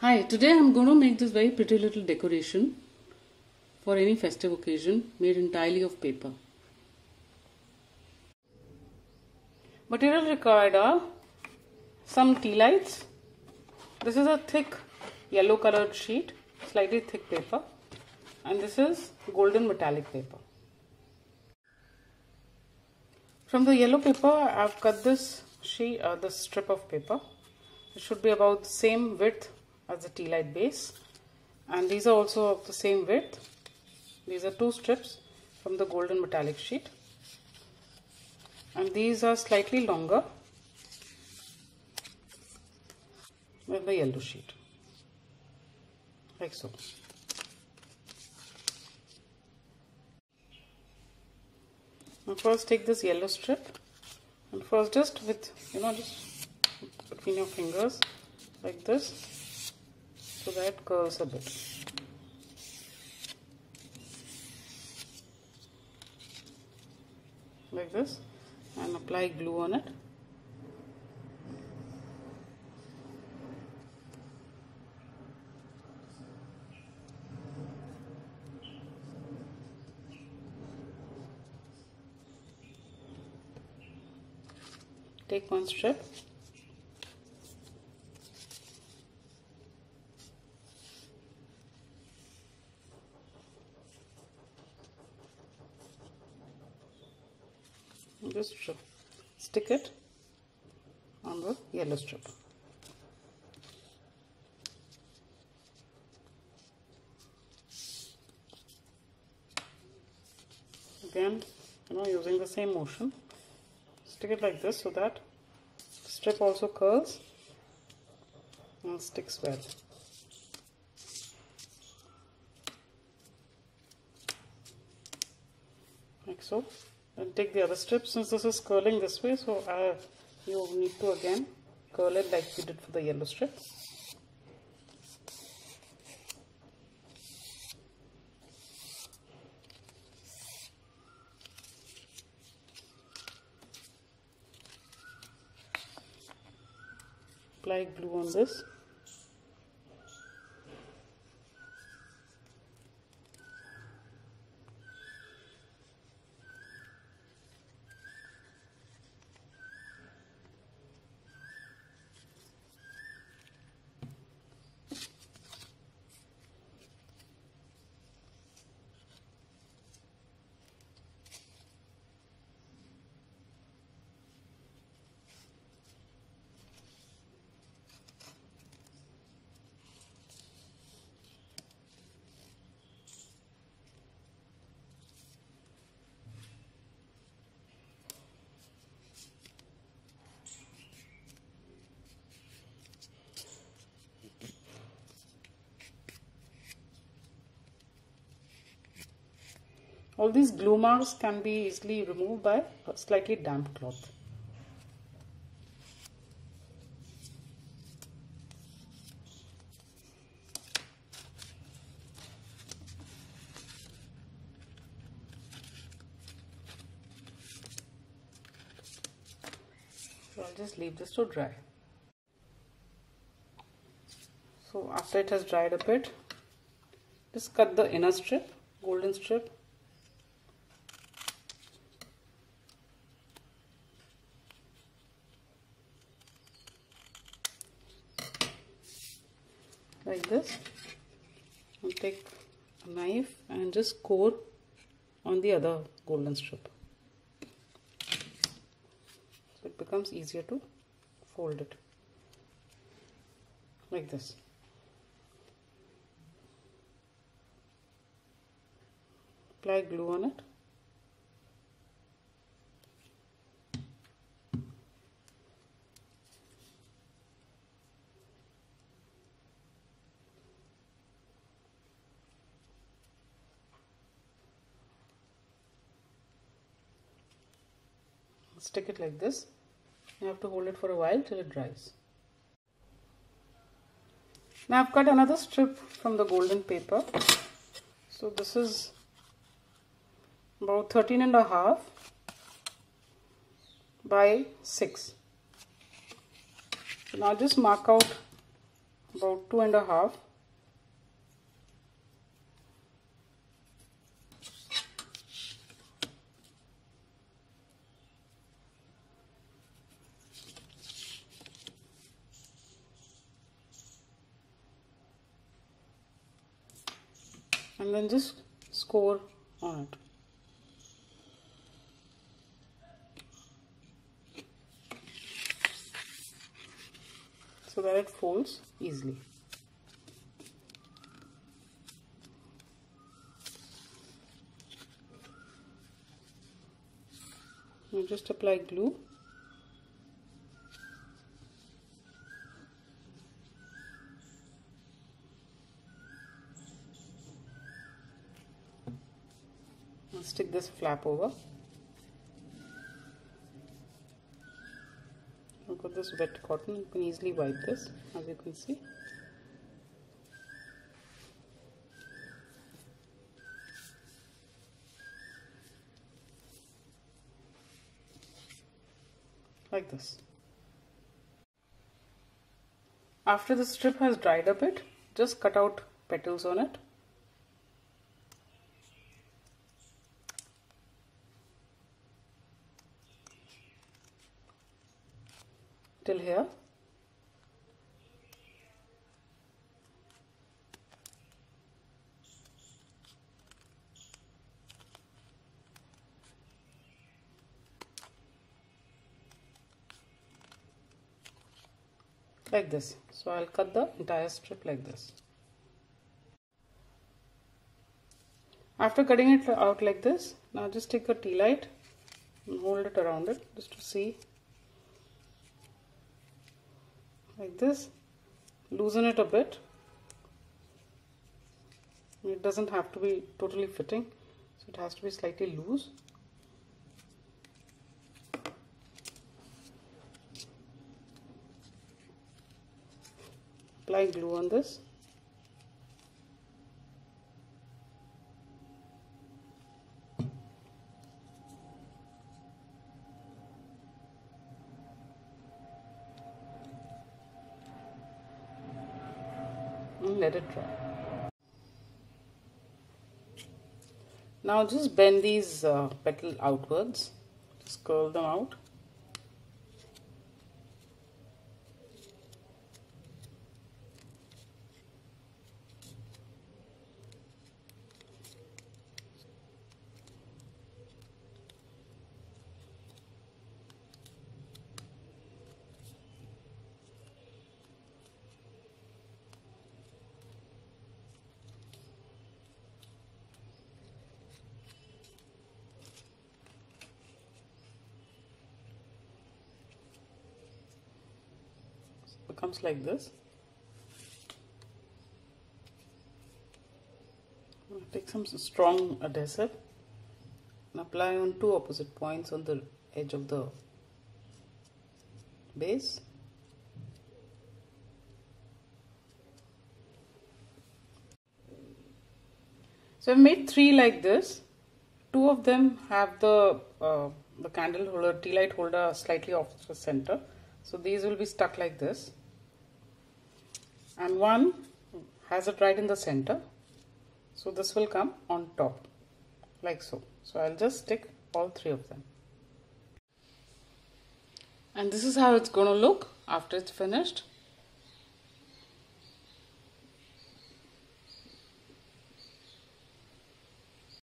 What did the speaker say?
Hi, today I'm going to make this very pretty little decoration for any festive occasion made entirely of paper. Material required are some tea lights. This is a thick yellow colored sheet, slightly thick paper, and this is golden metallic paper. From the yellow paper I've cut this strip of paper. It should be about the same width as the tea light base, and these are also of the same width. These are two strips from the golden metallic sheet, and these are slightly longer than the yellow sheet, like so. Now first take this yellow strip, and first just with just between your fingers like this, so that it curls a bit. Like this, and apply glue on it. Take one strip, just stick it on the yellow strip. Again, using the same motion, stick it like this so that the strip also curls and sticks well. Like so. Then take the other strip. Since this is curling this way, so you need to again curl it like you did for the yellow strip. Apply glue on this. All these glue marks can be easily removed by a slightly damp cloth. So I'll just leave this to dry. So after it has dried a bit, just cut the inner strip, golden strip. Like this, and take a knife and just core on the other golden strip, so it becomes easier to fold it like this. Apply glue on it. Stick it like this. You have to hold it for a while till it dries. Now I've cut another strip from the golden paper. So this is about 13.5 by 6. So now just mark out about 2.5. And then just score on it. So that it folds easily. You just apply glue. And stick this flap over. I've got this wet cotton. You can easily wipe this, as you can see. Like this. After the strip has dried a bit, just cut out petals on it. Till here. Like this. So I'll cut the entire strip like this. After cutting it out like this, now just take a tea light and hold it around it just to see. Like this. Loosen it a bit. It doesn't have to be totally fitting, so it has to be slightly loose. Apply glue on this. And let it dry. Now just bend these petals outwards. Just curl them out. Becomes like this. Take some strong adhesive and apply on two opposite points on the edge of the base. So I've made 3 like this. 2 of them have the candle holder, tea light holder slightly off the center. So these will be stuck like this. And one has it right in the center. So this will come on top like so. So I'll just stick all 3 of them. And this is how it's going to look after it's finished.